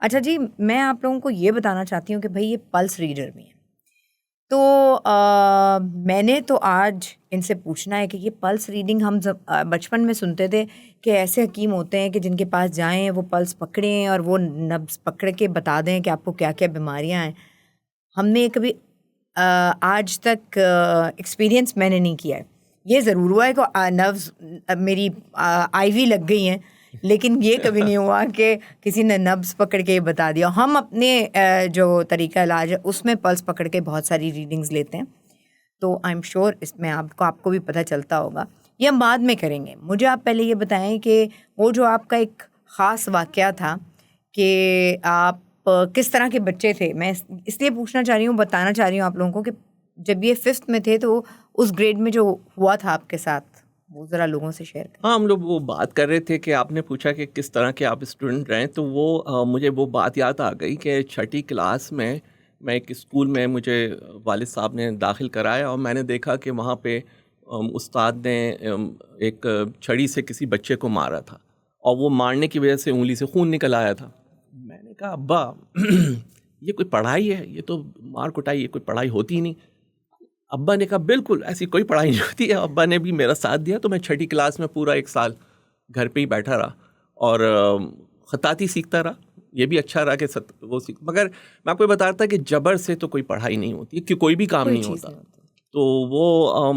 اچھا جی، میں آپ لوگوں کو یہ بتانا چاہتی ہوں کہ بھائی یہ پلس ریڈر بھی ہیں، تو میں نے تو آج ان سے پوچھنا ہے کہ یہ پلس ریڈنگ ہم بچپن میں سنتے تھے کہ ایسے حکیم ہوتے ہیں کہ جن کے پاس جائیں وہ پلس پکڑیں اور وہ نبض پکڑ کے بتا دیں کہ آپ کو کیا کیا بیماریاں ہیں. ہم نے کبھی آج تک ایکسپیرینس میں نے نہیں کیا ہے. یہ ضرور ہوا ہے کہ نبض میری آئی وی لگ گئی ہیں، لیکن یہ کبھی نہیں ہوا کہ کسی نے نبض پکڑ کے بتا دیا. ہم اپنے جو طریقہ علاج ہے اس میں پلس پکڑ کے بہت ساری ریڈنگز لیتے ہیں، تو آئی ایم شیور اس میں آپ کو بھی پتہ چلتا ہوگا. یہ ہم بعد میں کریں گے. مجھے آپ پہلے یہ بتائیں کہ وہ جو آپ کا ایک خاص واقعہ تھا کہ آپ کس طرح کے بچے تھے. میں اس لیے پوچھنا چاہ رہی ہوں، بتانا چاہ رہی ہوں آپ لوگوں کو کہ جب یہ 5th میں تھے تو اس گریڈ میں جو ہوا تھا آپ کے ساتھ وہ ذرا لوگوں سے شیئر کریں. ہاں، ہم لوگ وہ بات کر رہے تھے کہ آپ نے پوچھا کہ کس طرح کے آپ اسٹوڈنٹ رہیں، تو وہ مجھے وہ بات یاد آ گئی کہ 6ٹھی کلاس میں ایک اسکول میں مجھے والد صاحب نے داخل کرایا، اور میں نے دیکھا کہ وہاں پہ استاد نے ایک چھڑی سے کسی بچے کو مارا تھا، اور وہ مارنے کی وجہ سے انگلی سے خون نکل آیا تھا. میں نے کہا ابا یہ کوئی پڑھائی ہے؟ یہ تو مار کٹائی، یہ کوئی پڑھائی ہوتی ہی نہیں. ابا نے کہا بالکل ایسی کوئی پڑھائی نہیں ہوتی ہے. ابا نے بھی میرا ساتھ دیا، تو میں 6ٹھی کلاس میں پورا 1 سال گھر پہ ہی بیٹھا رہا اور خطاطی سیکھتا رہا. یہ بھی اچھا رہا کہ وہ مگر میں آپ کو بتا رہا تھا کہ جبر سے تو کوئی پڑھائی نہیں ہوتی، کہ کوئی بھی کام نہیں ہوتا. تو وہ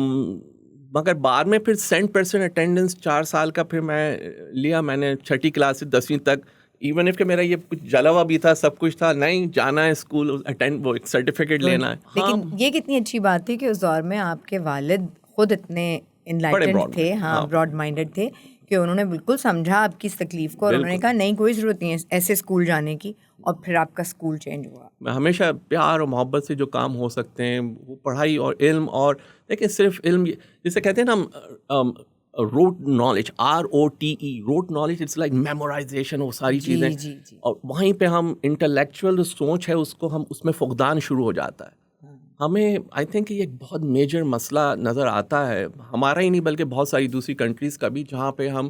مگر بعد میں پھر 100% اٹینڈنس 4 سال کا پھر میں لیا. میں نے 6ٹھی کلاس سے 10ویں تک، ایون اف کہ میرا یہ کچھ جلوا بھی تھا، سب کچھ تھا، نہیں جانا ہے اسکول اٹینڈ، وہ ایک سرٹیفکیٹ لینا ہے. لیکن یہ کتنی اچھی بات تھی کہ اس دور میں آپ کے والد خود اتنے انلائٹنڈ تھے، براڈ مائنڈڈ تھے، کہ انہوں نے بالکل سمجھا آپ کی اس تکلیف کو، اور انہوں نے کہا نہیں کوئی ضرورت نہیں ہے ایسے اسکول جانے کی، اور پھر آپ کا اسکول چینج ہوا. میں ہمیشہ پیار اور محبت سے جو کام ہو سکتے ہیں وہ پڑھائی اور علم، اور دیکھیں صرف علم جسے کہتے ہیں نا ہم rote knowledge, ROTE rote knowledge, it's like memorisation, وہ ساری چیزیں. اور وہیں پہ ہم انٹلیکچوئل سوچ ہے اس کو ہم اس میں فقدان شروع ہو جاتا ہے. ہمیں آئی تھنک یہ ایک بہت میجر مسئلہ نظر آتا ہے، ہمارا ہی نہیں بلکہ بہت ساری دوسری کنٹریز کا بھی، جہاں پہ ہم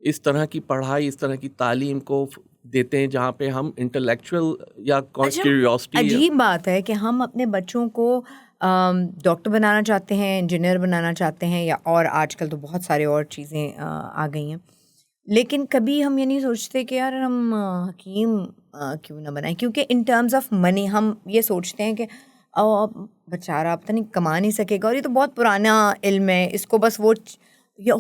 اس طرح کی پڑھائی، اس طرح کی تعلیم کو دیتے ہیں جہاں پہ ہم انٹلیکچوئل یا کیوریوسٹی. عجیب بات ہے کہ ہم اپنے بچوں کو ڈاکٹر بنانا چاہتے ہیں، انجینئر بنانا چاہتے ہیں، یا اور آج کل تو بہت سارے اور چیزیں آ گئی ہیں، لیکن کبھی ہم یہ نہیں سوچتے کہ یار ہم حکیم کیوں نہ بنائیں. کیونکہ ان ٹرمز آف منی ہم یہ سوچتے ہیں کہ بیچارہ پتہ نہیں کما نہیں سکے گا، اور یہ تو بہت پرانا علم ہے، اس کو بس وہ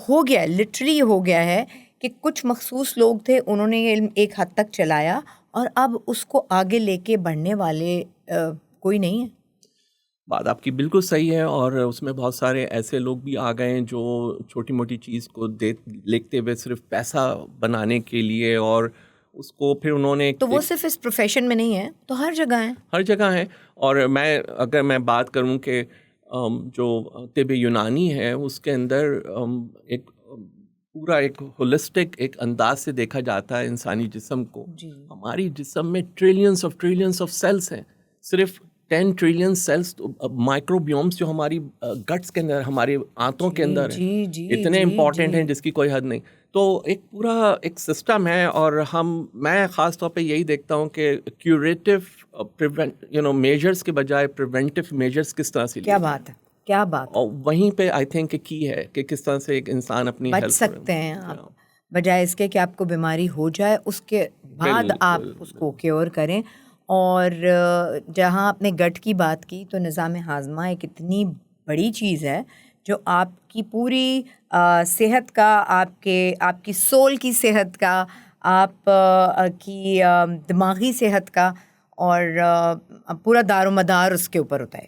ہو گیا ہے، لٹرلی ہو گیا ہے کہ کچھ مخصوص لوگ تھے، انہوں نے یہ علم ایک حد تک چلایا، اور اب اس کو آگے لے کے بڑھنے والے کوئی نہیں ہے. بات آپ کی بالکل صحیح ہے، اور اس میں بہت سارے ایسے لوگ بھی آ گئے ہیں جو چھوٹی موٹی چیز کو لکھتے ہوئے صرف پیسہ بنانے کے لیے، اور اس کو پھر انہوں نے تو وہ صرف اس پروفیشن میں نہیں ہے، تو ہر جگہ ہیں، ہر جگہ ہے. اور اگر میں بات کروں کہ جو طب یونانی ہے اس کے اندر ایک پورا ایک ہولسٹک ایک انداز سے دیکھا جاتا ہے انسانی جسم کو. ہماری جسم میں ٹریلینس آف سیلس ہیں، صرف 10 ٹریلین سیلس مائکروبیومس جو ہماری گٹس کے اندر، ہمارے آنتوں کے اندر ہیں، اتنے امپورٹنٹ ہیں جس کی کوئی حد نہیں. تو ایک پورا ایک سسٹم ہے، اور میں خاص طور پہ یہی دیکھتا ہوں کہ کیوریٹو میجرز کے بجائے پریونٹیو میجرز کس طرح سے. کیا بات ہے، کیا بات. اور وہیں پہ آئی تھنک کی ہے کہ کس طرح سے ایک انسان اپنی بچ سکتے ہیں آپ، بجائے اس کے کہ آپ کو بیماری ہو جائے اس کے بعد آپ اس کو کیور کریں. اور جہاں آپ نے گٹ کی بات کی، تو نظام ہاضمہ ایک اتنی بڑی چیز ہے جو آپ کی پوری صحت کا، آپ کی سول کی صحت کا، آپ کی دماغی صحت کا، اور پورا دار و مدار اس کے اوپر ہوتا ہے.